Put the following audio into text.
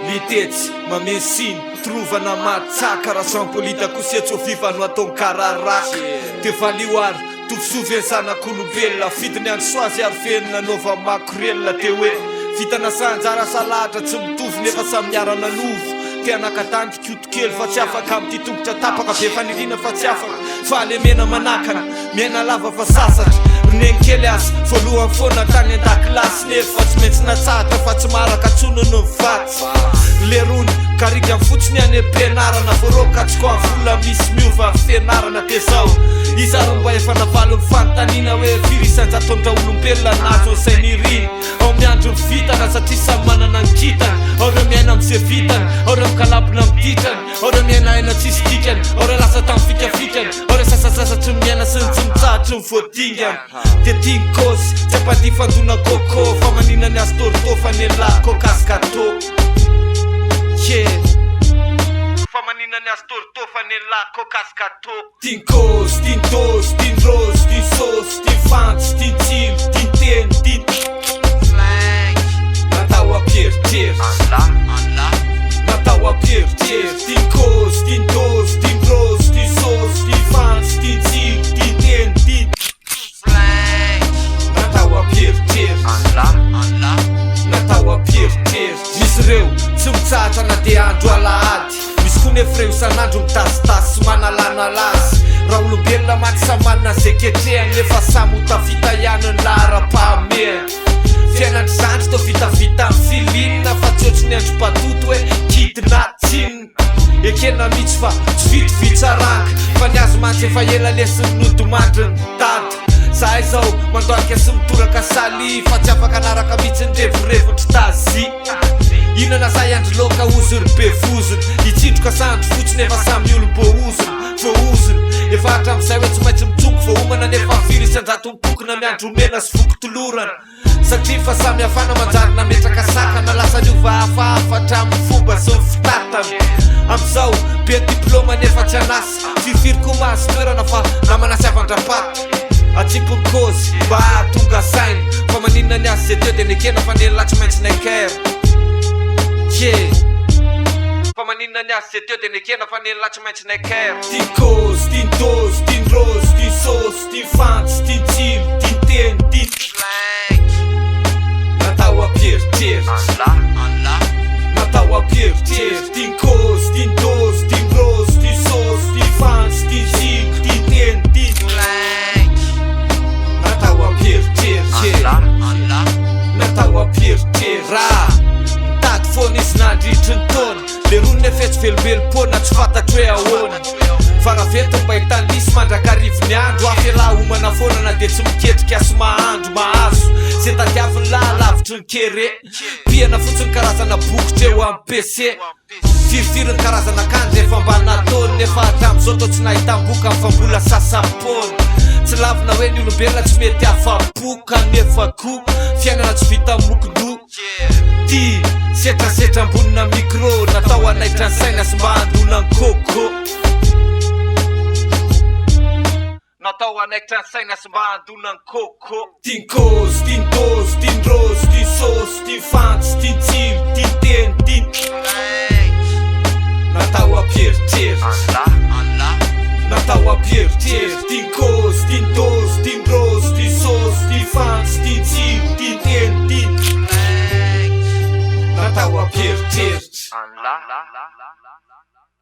Litetsy mamesiny trovana matsaka raha sampolita kosetsy viva no ataony kararaka de valioary tovisovy zanak'olombelona fidiny andro soazy ary fenina nova makorelona te hoe vitana sanjara salahatra tsy mitovy nefa samy miarana novo te anakatandry kiotokely fa tsy afaka amin'ny ty tongotra tapaka be fanirina fa tsy afaka fa alemena manakana miaina lava fa sasatra ronenikely azy voalohany foana tany an-dakilasy nefa tsy maintsy natsahatra fa tsy maraka tsonony mivatsy lerony karika amin'ny fotsiny any am-pianarana voarokatsiko amin'ny vola misy miova fianarana te zao izary mba efa navalo mifanontaniana hoe firisanjatondra olombelona nazo an'izay niriny ao miandro ny vitana satria samy manana ny kitany ao reo miaina am'izay vitany ao reo mikalabona miditrany ao reo miaina aina tsisy dikany ao reo lasa tamin'ny fikafikany ao reo sasasasatry ny miaina sy ny tsy mitsahatry ny voadingany de tiany kosy tsy ampady fandona kôkô fa manina ny azy torotô fa ny lako kaskatô fa manina ny azy torotô fa ny lako kaskatô tiany kosy tiany tosy tiany rosy tiany sosy tiany fantsy tiany tsilo tiany teny tiany natao ampieritreritry natao ampieritreritry tiany kosy tiany tosy tiany rosy tiany sosy tiany fantsy tiany tsilo tiany teny natao ampieritreritry natao ampieritreritry misy reo tsy mitsahatra na de andro alahady misy koa nefa reo isan'andro mitasitasy sy manalana lazy raha olombelona maty samy manana zay ketrehany nefa samy hotavita ihany ny lahara-pahamehany fiainandry zandry tô vitavita amin'ny filinina fa tsy ohatriny andro-patoto hoe kidina tsinina ekena mihitsy fa tsy vitovitsaranga fa ny azo mantsy efa ela lesiny nodomandry ny tady zahay zao mandoalika sy mitoraka saly fa tsy afaka anaraka mihitsy ny revorevotry tazy inana zay andro loka ozony be vozony itsindroka sandro fotsiny efa samy olo boozony voozony efa hatram'izay hoe tsy maintsy mitsongo voaomana nefa firy isanjato mipokona miandro mena sy vokotolorana satria fa samy hafana manjary nametraka sakana lasa niova hafahafa amin'ny fomba sy ny fitatany am'izao be diplôma nefa tsy anasy firifiriko mazy toerana fa namanasy avan-drapato atsipony kôzy mba tonga sainy fa maninona ny azy zay teo de nekena fa nela tsy maintsy naikera fa maninona ny azy zay teo de nekena fa nela tsy maintsy naikera tiany kôzy tiany tosy tiany rosy tiany sosy tiany fantsy tiany tsilo tiany teny natao ampieritreritry natao ampieritreritry tiany kôzy tiany tosy tiany rosy tiany sosy tiany fantsy tiany tsilo tiany teny natao ampieritreritry natao ampieritreritry raha mitady foana izy nandritry ny taona le ronony efetsy velobelom-pona tsy fantatry hoe ahoana fa raha veto mba hitany lisy mandrakarivo andro afela homana foana na de tsy miketrika asy mahandro mahazo zay tadiaviny lahalavitry ny kere piana fotsiny karazana bokotra eo amin'ny pc firifiry ny karazana kandry efa mba nataony nefa hatram'izao tô tsy nahitam-boka amin'ny fambola sasapona tsy lavina hoe ny olombelona tsy mety afaboka nefa ko fiainana tsy vita mokondro ty setrasetra ambonina micro natao anaitra ny saina sy mba andona ny kôkô natao anaitra ny saina sy mba andona ny kôkô tiany kôzy tiany tosy tiany rosy tiany sosy tiany fantsy tiany tsilo tiany teny natao ampieritreritry natao ampieritreritry tiany kôzy tiany tosy tiany rosy tiany sosy tiany fantsy tiany tsilo tiany teny natao ampieritreritry